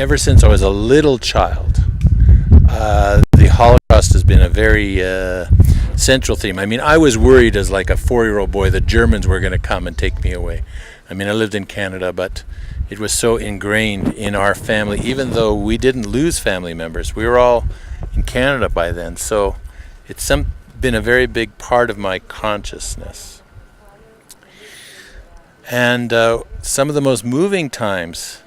ever since I was a little child, the Holocaust has been a very central theme. I mean, I was worried as like a 4-year-old boy that Germans were going to come and take me away. I mean, I lived in Canada, but it was so ingrained in our family, even though we didn't lose family members. We were all in Canada by then, so it's been a very big part of my consciousness. And some of the most moving times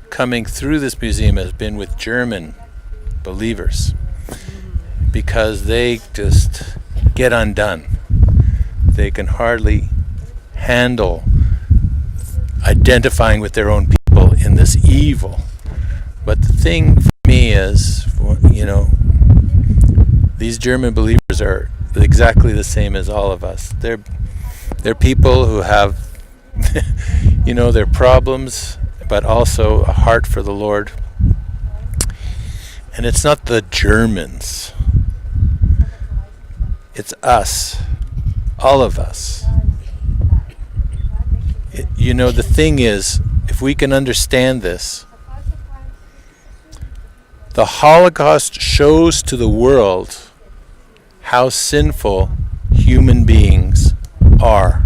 coming through this museum has been with German believers, because they just get undone. They can hardly handle identifying with their own people in this evil. But the thing for me is, these German believers are exactly the same as all of us. They're people who have their problems, but also a heart for the Lord. And it's not the Germans. It's us. All of us. The thing is, if we can understand this, the Holocaust shows to the world how sinful human beings are.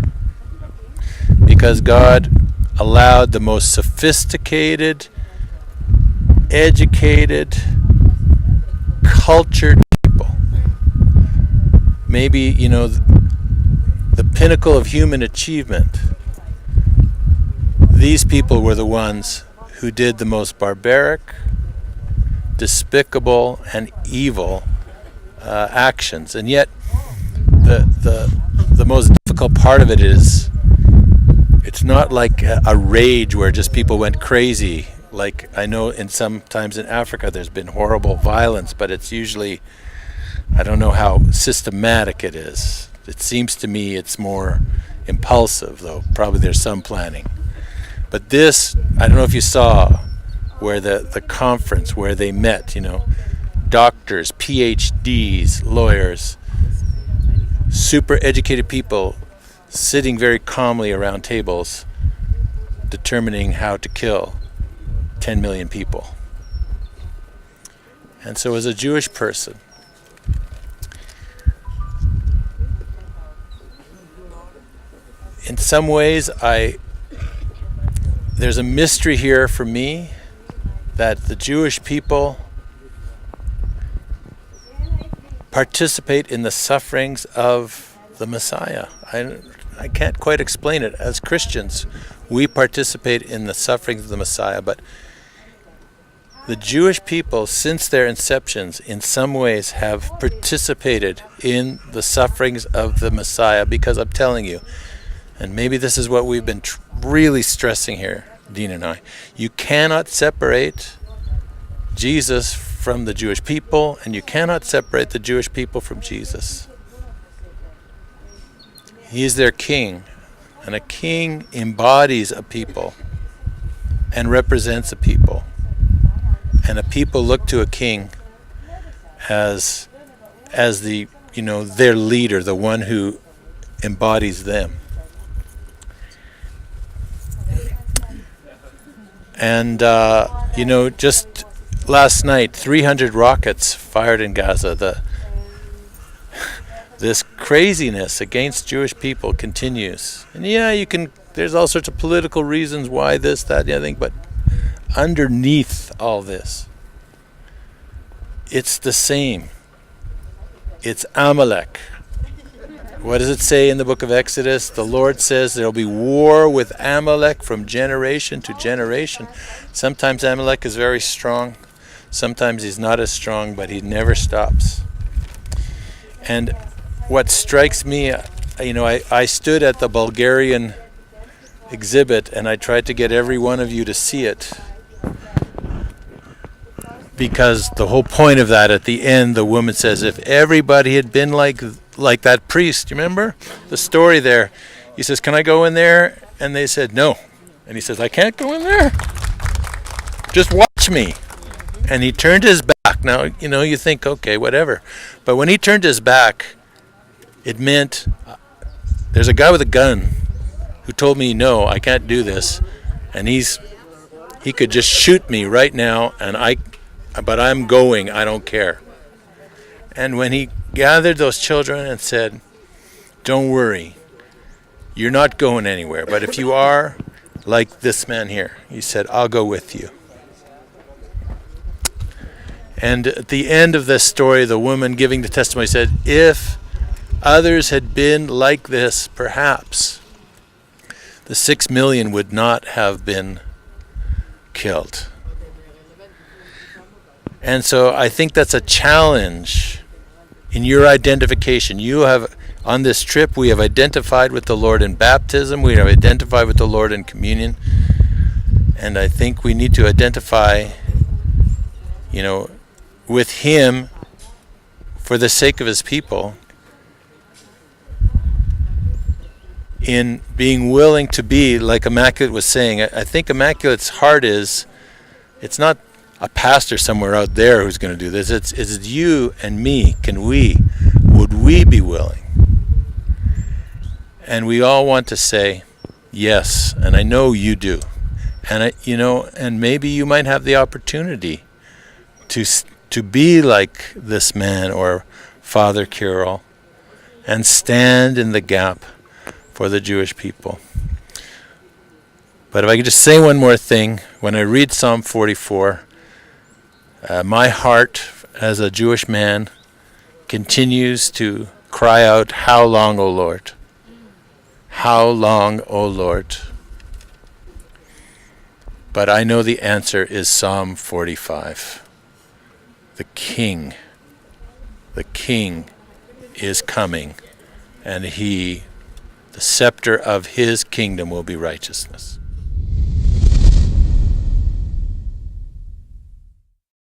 Because God allowed the most sophisticated, educated, cultured people, maybe, the pinnacle of human achievement, these people were the ones who did the most barbaric, despicable, and evil actions. And yet, the most difficult part of it is, it's not like a rage where just people went crazy. Like I know sometimes in Africa there's been horrible violence, but it's usually, I don't know how systematic it is. It seems to me it's more impulsive, though probably there's some planning. But this, I don't know if you saw where the conference where they met, doctors, PhDs, lawyers, super educated people sitting very calmly around tables determining how to kill 10 million people. And so as a Jewish person, in some ways there's a mystery here for me that the Jewish people participate in the sufferings of the Messiah. I can't quite explain it. As Christians, we participate in the sufferings of the Messiah, but the Jewish people, since their inceptions, in some ways have participated in the sufferings of the Messiah, because I'm telling you, and maybe this is what we've been really stressing here, Dean and I, you cannot separate Jesus from the Jewish people, and you cannot separate the Jewish people from Jesus. He is their king, and a king embodies a people and represents a people. And a people look to a king as the, their leader, the one who embodies them. And, just last night, 300 rockets fired in Gaza. This craziness against Jewish people continues. And there's all sorts of political reasons why this, that, the other thing, but underneath all this, it's the same. It's Amalek. What does it say in the book of Exodus? The Lord says there will be war with Amalek from generation to generation. Sometimes Amalek is very strong. Sometimes he's not as strong, but he never stops. And what strikes me, I stood at the Bulgarian exhibit and I tried to get every one of you to see it. Because the whole point of that, at the end, the woman says, if everybody had been like that priest, you remember the story there? He says, can I go in there? And they said, no. And he says, I can't go in there. Just watch me. And he turned his back. Now, you think, okay, whatever. But when he turned his back, it meant there's a guy with a gun who told me, no, I can't do this. And he's He could just shoot me right now, but I'm going, I don't care. And when he gathered those children and said, don't worry, you're not going anywhere, but if you are, like this man here, he said, I'll go with you. And at the end of this story, the woman giving the testimony said, if others had been like this, perhaps the 6 million would not have been killed. And so I think that's a challenge in your identification. You have, on this trip, we have identified with the Lord in baptism, we have identified with the Lord in communion, and I think we need to identify, with Him for the sake of His people, in being willing to be, like Immaculate was saying. I think Immaculate's heart is, it's not a pastor somewhere out there who's going to do this. It's you and me. Would we be willing? And we all want to say yes, and I know you do. And and maybe you might have the opportunity to be like this man or Father Kirill and stand in the gap for the Jewish people. But if I could just say one more thing, when I read Psalm 44, my heart as a Jewish man continues to cry out, how long, O Lord? How long, O Lord? But I know the answer is Psalm 45. The King is coming, and the scepter of His kingdom will be righteousness.